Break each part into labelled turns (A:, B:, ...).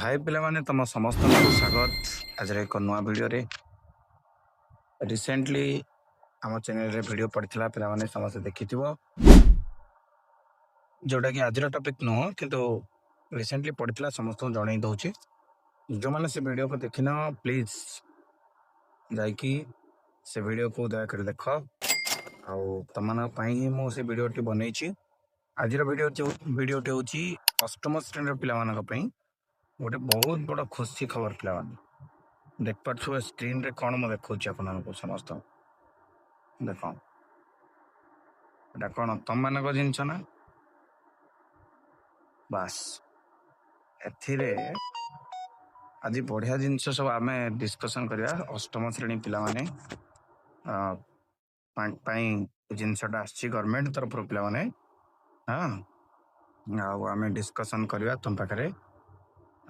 A: High ପିଲାମାନେ ତମ ସମସ୍ତଙ୍କୁ ସ୍ୱାଗତ ଆଜିର ଏକ ନୂଆ ଭିଡ଼ିଓରେ। ରିସେଣ୍ଟଲି ଆମ ଚ୍ୟାନେଲରେ ଭିଡ଼ିଓ ପଡ଼ିଥିଲା, ପିଲାମାନେ ସମସ୍ତେ ଦେଖିଥିବ, ଯେଉଁଟାକି ଆଜିର ଟପିକ୍ ନୁହଁ କିନ୍ତୁ ରିସେଣ୍ଟଲି ପଡ଼ିଥିଲା, ସମସ୍ତଙ୍କୁ ଜଣେଇ ଦେଉଛି। ଯେଉଁମାନେ ସେ ଭିଡ଼ିଓକୁ ଦେଖିନ ପ୍ଲିଜ୍ ଯାଇକି ସେ ଭିଡ଼ିଓକୁ ଦୟାକରି ଦେଖ। ଆଉ ତମମାନଙ୍କ ପାଇଁ ହିଁ ମୁଁ ସେ ଭିଡ଼ିଓଟି ବନେଇଛି। ଆଜିର ଭିଡ଼ିଓଟି ହେଉଛି ଅଷ୍ଟମ ଶ୍ରେଣୀର ପିଲାମାନଙ୍କ ପାଇଁ ଗୋଟେ ବହୁତ ବଡ଼ ଖୁସି ଖବର। ପିଲାମାନେ ଦେଖିପାରୁଥିବେ ସ୍କ୍ରିନରେ କ'ଣ ମୁଁ ଦେଖାଉଛି ଆପଣମାନଙ୍କୁ ସମସ୍ତଙ୍କୁ। ଦେଖ, ଏଇଟା କ'ଣ ତମମାନଙ୍କ ଜିନିଷ ନା? ବାସ୍, ଏଥିରେ ଆଜି ବଢ଼ିଆ ଜିନିଷ ସବୁ ଆମେ ଡିସ୍କସନ୍ କରିବା। ଅଷ୍ଟମ ଶ୍ରେଣୀ ପିଲାମାନେ ପାଇଁ ଜିନିଷଟା ଆସିଛି ଗଭର୍ଣ୍ଣମେଣ୍ଟ ତରଫରୁ। ପିଲାମାନେ ଆଉ ଆମେ ଡିସ୍କସନ୍ କରିବା ତୁମ ପାଖରେ।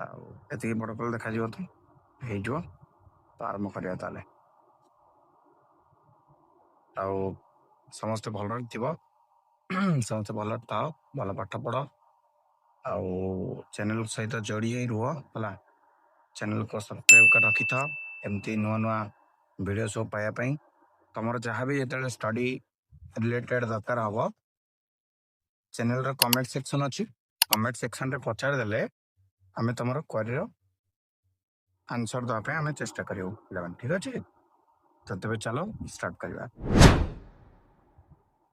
A: ଆଉ ଏତିକି ବଡ଼ କଲେ ଦେଖାଯିବ ତ ହେଇଯିବ, ତ ଆରମ୍ଭ କରିବା ତାହେଲେ। ଆଉ ସମସ୍ତେ ଭଲରେ ଥିବ, ସମସ୍ତେ ଭଲରେ ଥାଅ, ଭଲ ପାଠ ପଢ଼, ଆଉ ଚ୍ୟାନେଲ ସହିତ ଯୋଡ଼ି ହେଇ ରୁହ ହେଲା। ଚ୍ୟାନେଲକୁ ସବସ୍କ୍ରାଇବ୍ କରି ରଖିଥାଅ ଏମିତି ନୂଆ ନୂଆ ଭିଡ଼ିଓ ସବୁ ପାଇବା ପାଇଁ। ତମର ଯାହା ବି ଯେତେବେଳେ ଷ୍ଟଡ଼ି ରିଲେଟେଡ଼ ଦରକାର ହେବ, ଚ୍ୟାନେଲର କମେଣ୍ଟ ସେକ୍ସନ୍ ଅଛି, କମେଣ୍ଟ ସେକ୍ସନରେ ପଚାରିଦେଲେ ଆମେ ତମର କ୍ୱାରିର ଆନ୍ସର ଦେବା ପାଇଁ ଆମେ ଚେଷ୍ଟା କରିବୁ ପିଲାମାନେ, ଠିକ୍ ଅଛି? ତ ତେବେ ଚାଲ ଷ୍ଟାର୍ଟ କରିବା।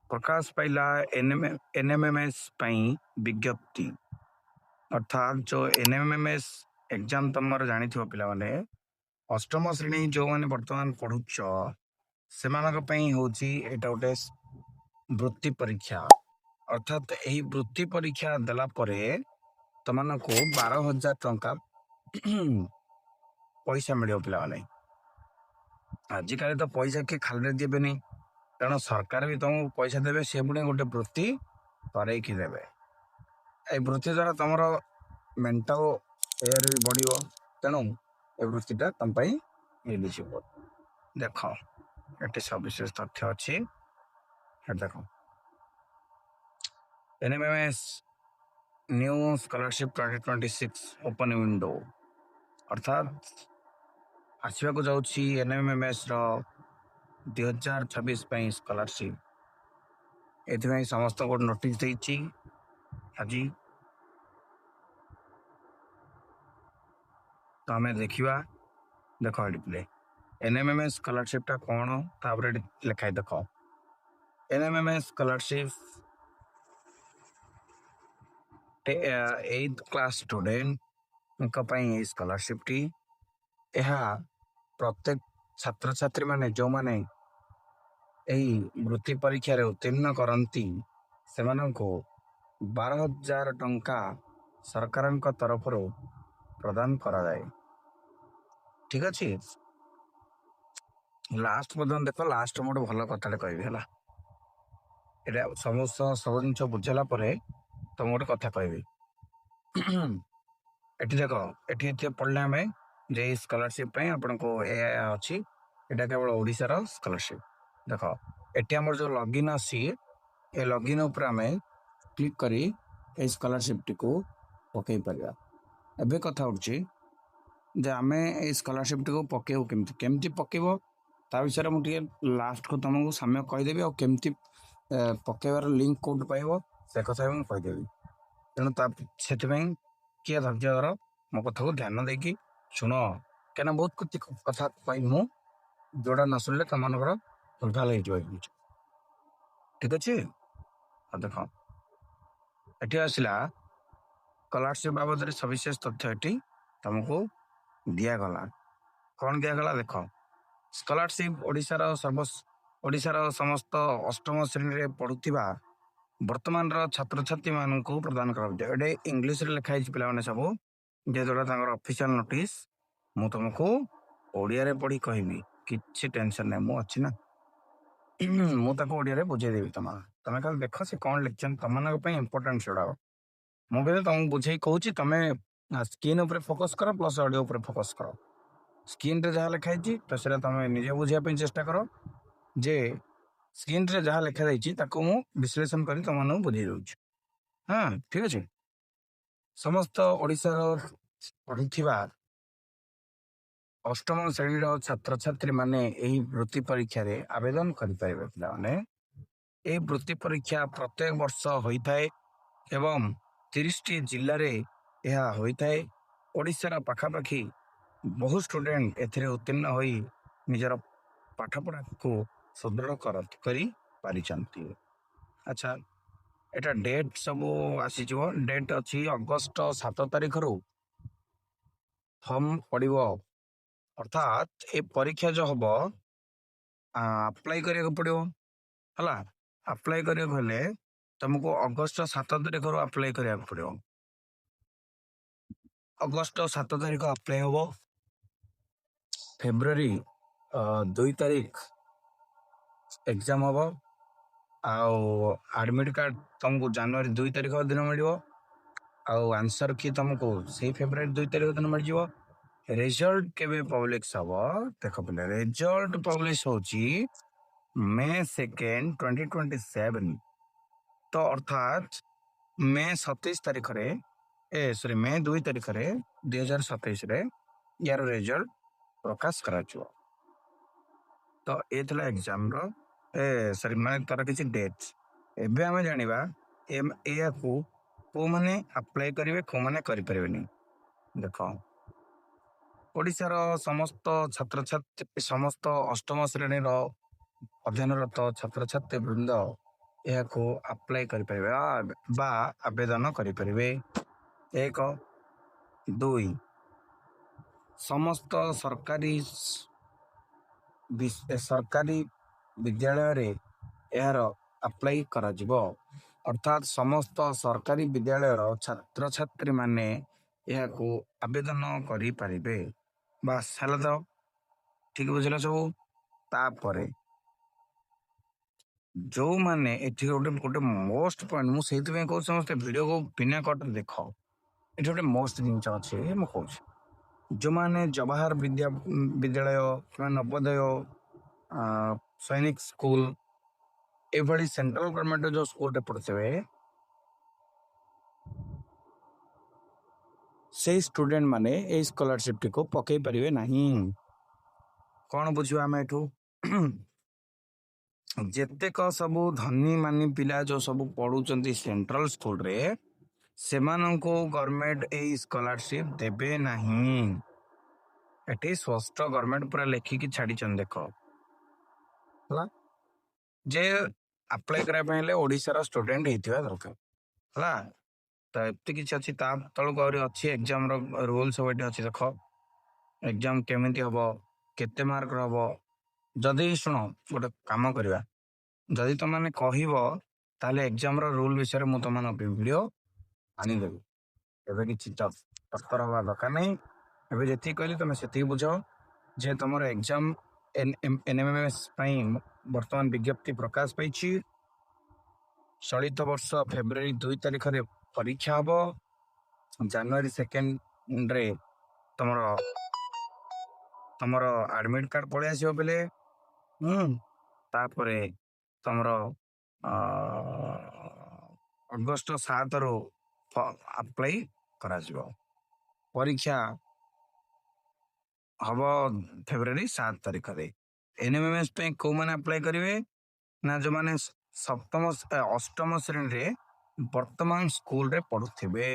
A: ପ୍ରକାଶ ପାଇଲା NMMS ପାଇଁ ବିଜ୍ଞପ୍ତି, ଅର୍ଥାତ୍ ଯେଉଁ NMMS ଏକ୍ଜାମ୍ ତମର ଜାଣିଥିବ ପିଲାମାନେ, ଅଷ୍ଟମ ଶ୍ରେଣୀ ଯେଉଁମାନେ ବର୍ତ୍ତମାନ ପଢ଼ୁଛ ସେମାନଙ୍କ ପାଇଁ ହେଉଛି ଏଇଟା ଗୋଟେ ବୃତ୍ତି ପରୀକ୍ଷା। ଅର୍ଥାତ୍ ଏହି ବୃତ୍ତି ପରୀକ୍ଷା ଦେଲା ପରେ ତମମାନଙ୍କୁ 12,000 ଟଙ୍କା ପଇସା ମିଳିବ ପିଲାମାନେ। ଆଜିକାଲି ତ ପଇସା କିଏ ଖାଲିରେ ଦେବେନି, ତେଣୁ ସରକାର ବି ତମକୁ ପଇସା ଦେବେ, ସେ ପୁଣି ଗୋଟେ ବୃତ୍ତି କରେଇକି ଦେବେ। এই ବୃତ୍ତି ଦ୍ୱାରା ତମର ମେଣ୍ଟାଲ ଏୟାର ବି ବଢ଼ିବ, ତେଣୁ ଏ ବୃତ୍ତିଟା ତମ ପାଇଁ ମିଳିଯିବ। ଦେଖ, ଏଠି ସବିଶେଷ ତଥ୍ୟ ଅଛି, ଦେଖ। NMMS new scholarship 2026 open window, ଅର୍ଥାତ୍ ଆସିବାକୁ ଯାଉଛି NMMSର 2026 ପାଇଁ ସ୍କଲାରସିପ୍। ଏଥିପାଇଁ ସମସ୍ତଙ୍କୁ ଗୋଟେ ନୋଟିସ୍ ଦେଇଛି ଆଜି। ତ ଆମେ ଦେଖିବା। ଦେଖ ଏଠି ପିଲେ NMMS ସ୍କଲାରସିପ୍ଟା କ'ଣ, ତାପରେ ଏଠି ଲେଖା ହେଇ ଦେଖ। NMMS ସ୍କଲାରସିପ୍ 8th କ୍ଲାସ୍ ଷ୍ଟୁଡେଣ୍ଟଙ୍କ ପାଇଁ ଏହି ସ୍କଲାରସିପ୍ଟି। ଏହା ପ୍ରତ୍ୟେକ ଛାତ୍ରଛାତ୍ରୀମାନେ ଯେଉଁମାନେ ଏହି ବୃତ୍ତି ପରୀକ୍ଷାରେ ଉତ୍ତୀର୍ଣ୍ଣ କରନ୍ତି ସେମାନଙ୍କୁ 12,000 ଟଙ୍କା ସରକାରଙ୍କ ତରଫରୁ ପ୍ରଦାନ କରାଯାଏ, ଠିକ୍ ଅଛି? ଲାଷ୍ଟ ପର୍ଯ୍ୟନ୍ତ ଦେଖ, ଲାଷ୍ଟ ମୁଁ ଗୋଟେ ଭଲ କଥାଟେ କହିବି ହେଲା। ଏଇଟା ସବୁ ଜିନିଷ ବୁଝିଲା ପରେ ତ ମୁଁ ଗୋଟେ କଥା କହିବି। ଏଠି ଦେଖ, ଏଠି ପଢ଼ିଲେ ଆମେ ଯେ ଏଇ ସ୍କଲାରସିପ୍ ପାଇଁ ଆପଣଙ୍କୁ ଏହା ଅଛି, ଏଇଟା କେବଳ ଓଡ଼ିଶାର ସ୍କଲାରସିପ୍। ଦେଖ, ଏଠି ଆମର ଯେଉଁ ଲଗଇନ୍ ଅଛି, ଏ ଲଗଇନ୍ ଉପରେ ଆମେ କ୍ଲିକ୍ କରି ଏଇ ସ୍କଲାରସିପ୍ଟିକୁ ପକାଇ ପାରିବା। ଏବେ କଥା ଉଠୁଛି ଯେ ଆମେ ଏଇ ସ୍କଲାରସିପ୍ଟିକୁ ପକାଇବୁ କେମିତି ପକାଇବ, ତା ବିଷୟରେ ମୁଁ ଟିକେ ଲାଷ୍ଟକୁ ତୁମକୁ ସାମ୍ୟ କହିଦେବି। ଆଉ କେମିତି ପକାଇବାର ଲିଙ୍କ୍ କୋଉଠୁ ପାଇବ ସେ କଥା ବି ମୁଁ କହିଦେବି। ତେଣୁ ସେଥିପାଇଁ କିଏ ଧୈର୍ଯ୍ୟ ଧର, ମୋ କଥାକୁ ଧ୍ୟାନ ଦେଇକି ଶୁଣ, କାହିଁକିନା ବହୁତ କଥା କହିବି ମୁଁ, ଯେଉଁଟା ନ ଶୁଣିଲେ ତମମାନଙ୍କର ଭୁଲଭାଲ ହେଇଯିବ, ଠିକ୍ ଅଛି? ଦେଖ, ଏଠି ଆସିଲା ସ୍କଲାରସିପ୍ ବାବଦରେ ସବିଶେଷ ତଥ୍ୟ ଏଠି ତମକୁ ଦିଆଗଲା। କ'ଣ ଦିଆଗଲା ଦେଖ। ସ୍କଲାରସିପ୍ ଓଡ଼ିଶାର ସମସ୍ତ ଅଷ୍ଟମ ଶ୍ରେଣୀରେ ପଢ଼ୁଥିବା ବର୍ତ୍ତମାନର ଛାତ୍ରଛାତ୍ରୀମାନଙ୍କୁ ପ୍ରଦାନ କରାଯାଉଛି। ଏଇଟା ଇଂଲିଶରେ ଲେଖା ହେଇଛି ପିଲାମାନେ ସବୁ, ଯେ ଯେଉଁଟା ତାଙ୍କର ଅଫିସିଆଲ ନୋଟିସ୍। ମୁଁ ତୁମକୁ ଓଡ଼ିଆରେ ପଢ଼ି କହିବି, କିଛି ଟେନସନ୍ ନାହିଁ, ମୁଁ ଅଛି ନା। ମୁଁ ତାକୁ ଓଡ଼ିଆରେ ବୁଝେଇଦେବି। ତମେ ଖାଲି ଦେଖ ସେ କ'ଣ ଲେଖିଛନ୍ତି, ତମମାନଙ୍କ ପାଇଁ ଇମ୍ପୋର୍ଟାଣ୍ଟ ସେଗୁଡ଼ାକ। ମୁଁ କିନ୍ତୁ ତମକୁ ବୁଝେଇ କହୁଛି, ତମେ ସ୍କ୍ରିନ୍ ଉପରେ ଫୋକସ୍ କର ପ୍ଲସ୍ ଅଡ଼ିଓ ଉପରେ ଫୋକସ୍ କର। ସ୍କ୍ରିନ୍ରେ ଯାହା ଲେଖା ହେଇଛି ତ ସେଇଟା ତମେ ନିଜେ ବୁଝିବା ପାଇଁ ଚେଷ୍ଟା କର, ଯେ ସ୍କ୍ରିନ୍ରେ ଯାହା ଲେଖାଯାଇଛି ତାକୁ ମୁଁ ବିଶ୍ଳେଷଣ କରି ତମମାନଙ୍କୁ ବୁଝେଇ ଦେଉଛି। ଠିକ୍ ଅଛି? ସମସ୍ତ ଓଡ଼ିଶାର ପଢୁଥିବା ଅଷ୍ଟମ ଶ୍ରେଣୀର ଛାତ୍ରଛାତ୍ରୀ ମାନେ ଏହି ବୃତ୍ତି ପରୀକ୍ଷାରେ ଆବେଦନ କରିପାରିବେ। ପିଲାମାନେ ଏହି ବୃତ୍ତି ପରୀକ୍ଷା ପ୍ରତ୍ୟେକ ବର୍ଷ ହୋଇଥାଏ ଏବଂ 30ଟି ଜିଲ୍ଲାରେ ଏହା ହୋଇଥାଏ। ଓଡ଼ିଶାର ପାଖାପାଖି ବହୁ ଷ୍ଟୁଡେଣ୍ଟ ଏଥିରେ ଉତ୍ତୀର୍ଣ୍ଣ ହୋଇ ନିଜର ପାଠପଢ଼ାକୁ ସୁଦୃଢ଼ କରିପାରିଛନ୍ତି। ଆଚ୍ଛା, ଏଟା ଡେଟ୍ ସବୁ ଆସିଯିବ। ଡେଟ୍ ଅଛି ଅଗଷ୍ଟ 7 ତାରିଖରୁ ଫର୍ମ ପଡ଼ିବ। ଅର୍ଥାତ୍ ଏ ପରୀକ୍ଷା ଯୋଉ ହବ ଆପ୍ଲାଏ କରିବାକୁ ପଡ଼ିବ ହେଲା। ଆପ୍ଲାଏ କରିବାକୁ ହେଲେ ତମକୁ ଅଗଷ୍ଟ 7 ତାରିଖରୁ ଆପ୍ଲାଏ କରିବାକୁ ପଡ଼ିବ। ଅଗଷ୍ଟ 7 ତାରିଖ ଆପ୍ଲାଏ ହବ। ଫେବୃଆରୀ 2 ତାରିଖ ଏକ୍ଜାମ ହବ। ଆଉ ଆଡମିଟ୍ କାର୍ଡ ତମକୁ ଜାନୁଆରୀ 2 ତାରିଖ ଦିନ ମିଳିବ। ଆଉ ଆନ୍ସର କି ତମକୁ ସେଇ ଫେବୃଆରୀ 2 ତାରିଖ ଦିନ ମିଳିଯିବ। ରେଜଲ୍ଟ କେବେ ପବ୍ଲିଶ ହବ? ଦେଖ ପିଲା, ରେଜଲ୍ଟ ପବ୍ଲିଶ ହଉଛି ମେ 2, 2027। ତ ଅର୍ଥାତ୍ ମେ 27 ତାରିଖରେ ମେ 2 ତାରିଖରେ 2027ରେ ୟାର ରେଜଲ୍ଟ ପ୍ରକାଶ କରାଯିବ। ତ ଏ ଥିଲା ଏକ୍ଜାମର ମାନେ ତାର କିଛି ଡେଟ୍। ଏବେ ଆମେ ଜାଣିବା ଏହାକୁ କୋଉମାନେ ଆପ୍ଲାଏ କରିବେ, କୋଉମାନେ କରିପାରିବେନି। ଦେଖ, ଓଡ଼ିଶାର ସମସ୍ତ ଛାତ୍ରଛାତ୍ରୀ, ସମସ୍ତ ଅଷ୍ଟମ ଶ୍ରେଣୀର ଅଧ୍ୟୟନରତ ଛାତ୍ରଛାତ୍ରୀ ବୃନ୍ଦ ଏହାକୁ ଆପ୍ଲାଏ କରିପାରିବେ ବା ଆବେଦନ କରିପାରିବେ। 1, 2 ସମସ୍ତ ସରକାରୀ ବିଦ୍ୟାଳୟରେ ଏହାର ଆପ୍ଲାଏ କରାଯିବ। ଅର୍ଥାତ୍ ସମସ୍ତ ସରକାରୀ ବିଦ୍ୟାଳୟର ଛାତ୍ରଛାତ୍ରୀ ମାନେ ଏହାକୁ ଆବେଦନ କରିପାରିବେ। ବାସ୍ ହେଲା ତ, ଠିକ ବୁଝିଲ ସବୁ। ତାପରେ ଯୋଉମାନେ ଏଠି ଗୋଟେ ମୋଷ୍ଟ ପଏଣ୍ଟ, ମୁଁ ସେଇଥିପାଇଁ କହୁଛି ସମସ୍ତେ ଭିଡିଓକୁ ବିନା କଟରେ ଦେଖ। ଏଠି ଗୋଟେ ମୋଷ୍ଟ ଜିନିଷ ଅଛି, ମୁଁ କହୁଛି। ଯୋଉମାନେ ଜବାହାର ବିଦ୍ୟାଳୟ କିମ୍ବା ନବୋଦୟ, ସୈନିକ ସ୍କୁଲ, ଏଭଳି ସେଣ୍ଟ୍ରାଲ ଗଭର୍ଣ୍ଣମେଣ୍ଟ ଯୋଉ ସ୍କୁଲରେ ପଢୁଥିବେ, ସେଇ ଷ୍ଟୁଡେଣ୍ଟ ମାନେ ଏଇ ସ୍କଲାରସିପଟିକୁ ପକେଇ ପାରିବେ ନାହିଁ। କଣ ବୁଝିବା ଆମେ ଏଠୁ? ଯେତେକ ସବୁ ଧନୀ ମାନି ପିଲା ଯୋଉ ସବୁ ପଢୁଛନ୍ତି ସେଣ୍ଟ୍ରାଲ ସ୍କୁଲରେ, ସେମାନଙ୍କୁ ଗଭର୍ଣ୍ଣମେଣ୍ଟ ଏଇ ସ୍କଲାରସିପ ଦେବେ ନାହିଁ। ଏଠି ସ୍ପଷ୍ଟ ଗଭର୍ଣ୍ଣମେଣ୍ଟ ପୁରା ଲେଖିକି ଛାଡିଛନ୍ତି, ଦେଖ ହେଲା। ଯେ ଆପ୍ଲାଏ କରିବା ପାଇଁ ହେଲେ ଓଡ଼ିଶାର ଷ୍ଟୁଡେଣ୍ଟ ହେଇଥିବା ଦରକାର ହେଲା। ତ ଏମିତି କିଛି ଅଛି। ତା ତଳକୁ ଆହୁରି ଅଛି ଏକ୍ଜାମର ରୁଲ୍ ସବୁ ଏଠି ଅଛି। ଦେଖ, ଏକ୍ଜାମ କେମିତି ହବ, କେତେ ମାର୍କର ହବ। ଯଦି ଶୁଣ, ଗୋଟେ କାମ କରିବା, ଯଦି ତମମାନେ କହିବ ତାହେଲେ ଏକ୍ଜାମର ରୁଲ୍ ବିଷୟରେ ମୁଁ ତମମାନଙ୍କ ଭିଡ଼ିଓ ଆଣିଦେବି। ଏବେ କିଛି ତତ୍ପର ହବା ଦରକାର ନାହିଁ। ଏବେ ଯେତିକି କହିଲି ତମେ ସେତିକି ବୁଝ ଯେ ତମର ଏକ୍ଜାମ NMMS ପାଇଁ ବର୍ତ୍ତମାନ ବିଜ୍ଞପ୍ତି ପ୍ରକାଶ ପାଇଛି। ଚଳିତ ବର୍ଷ ଫେବୃଆରୀ 2 ତାରିଖରେ ପରୀକ୍ଷା ହବ। ଜାନୁଆରୀ 2ରେ ତମର ଆଡମିଟ୍ କାର୍ଡ ପଳେଇ ଆସିବ ବେଲେ। ତାପରେ ତମର ଅଗଷ୍ଟ 7ରୁ ଆପ୍ଲାଇ କରାଯିବ। ପରୀକ୍ଷା ହବ ଫେବୃଆରୀ 7 ତାରିଖରେ। NMMS ପାଇଁ କୋଉମାନେ ଆପ୍ଲାଏ କରିବେ ନା ଯୋଉମାନେ ଅଷ୍ଟମ ଶ୍ରେଣୀରେ ବର୍ତ୍ତମାନ ସ୍କୁଲରେ ପଢୁଥିବେ,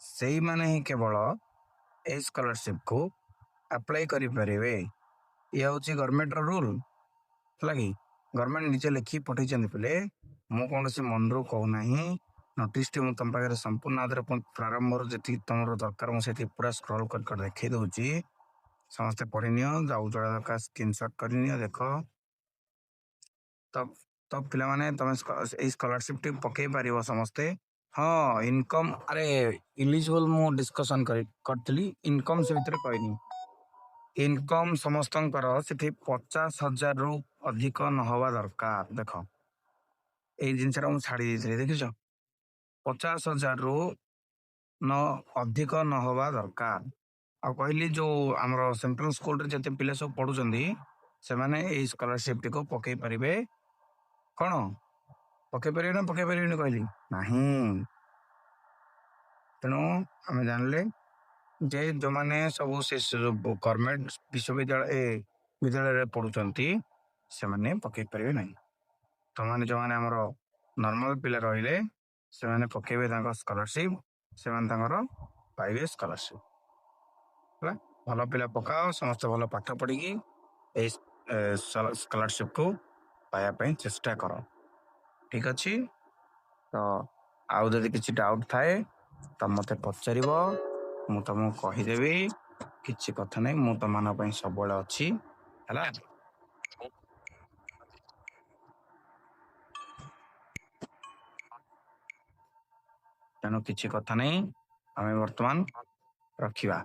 A: ସେଇମାନେ ହିଁ କେବଳ ଏଇ ସ୍କଲାରସିପକୁ ଆପ୍ଲାଏ କରିପାରିବେ। ଇଏ ହଉଛି ଗଭର୍ଣ୍ଣମେଣ୍ଟର ରୁଲ ହେଲା କି। ଗଭର୍ଣ୍ଣମେଣ୍ଟ ନିଜେ ଲେଖିକି ପଠେଇଛନ୍ତି ପିଲେ, ମୁଁ କୌଣସି ମନରୁ କହୁନାହିଁ। ନୋଟିସଟି ମୁଁ ତମ ପାଖରେ ସମ୍ପୂର୍ଣ୍ଣ ଆଦରେ ପ୍ରାରମ୍ଭରୁ ଯେତିକି ତମର ଦରକାର ମୁଁ ସେତିକି ପୁରା ସ୍କ୍ରୋଲ କରି ଦେଖେଇ ଦଉଛି। ସମସ୍ତେ ପଢିନିଅ, ଆଉ ଯୋଉଟା ଦରକାର ସ୍କ୍ରିନସଟ କରିନିଅ। ଦେଖ, ତ ପିଲାମାନେ ତମେ ଏଇ ସ୍କଲାରସିପଟି ପକେଇ ପାରିବ ସମସ୍ତେ। ହଁ, ଇନକମ୍ ଇଲିଜିବଲ ମୁଁ ଡିସ୍କସନ କରିଥିଲି। ଇନକମ୍ ସେ ଭିତରେ କହିନି। ଇନକମ୍ ସମସ୍ତଙ୍କର ସେଠି 50,000ରୁ ଅଧିକ ନହବା ଦରକାର। ଦେଖ, ଏଇ ଜିନିଷଟା ମୁଁ ଛାଡି ଦେଇଥିଲି, ଦେଖିଛ? 50,000ରୁ ଅଧିକ ନହବା ଦରକାର। ଆଉ କହିଲି ଯୋଉ ଆମର ସେଣ୍ଟ୍ରାଲ ସ୍କୁଲରେ ଯେତେ ପିଲା ସବୁ ପଢୁଛନ୍ତି, ସେମାନେ ଏଇ ସ୍କଲାରସିପଟିକୁ ପକେଇ ପାରିବେ। କଣ ପକେଇ ପାରିବେ ନା ପକେଇ ପାରିବେନି କହିଲି ନାହିଁ। ତେଣୁ ଆମେ ଜାଣିଲେ ଯେ ଯୋଉମାନେ ସବୁ ସେ ଗଭର୍ଣ୍ଣମେଣ୍ଟ ବିଦ୍ୟାଳୟରେ ପଢୁଛନ୍ତି ସେମାନେ ପକେଇ ପାରିବେ ନାହିଁ। ତମାନେ ଯୋଉମାନେ ଆମର ନର୍ମାଲ ପିଲା ରହିଲେ ସେମାନେ ପକେଇବେ ତାଙ୍କ ସ୍କଲାରସିପ୍, ସେମାନେ ତାଙ୍କର ପାଇବେ ସ୍କଲାରସିପ୍। ହେଲା, ଭଲ ପିଲା ପକାଅ, ସମସ୍ତେ ଭଲ ପାଠ ପଢିକି ଏଇ ସ୍କଲାରସିପ୍ କୁ ପାଇବା ପାଇଁ ଚେଷ୍ଟା କର। ଠିକ ଅଛି, ତ ଆଉ ଯଦି କିଛି ଡାଉଟ୍ ଥାଏ ତ ମତେ ପଚାରିବ, ମୁଁ ତମକୁ କହିଦେବି। କିଛି କଥା ନାହିଁ, ମୁଁ ତମମାନଙ୍କ ପାଇଁ ସବୁବେଳେ ଅଛି। ହେଲା, ତେଣୁ କିଛି କଥା ନାହିଁ, ଆମେ ବର୍ତ୍ତମାନ ରଖିବା।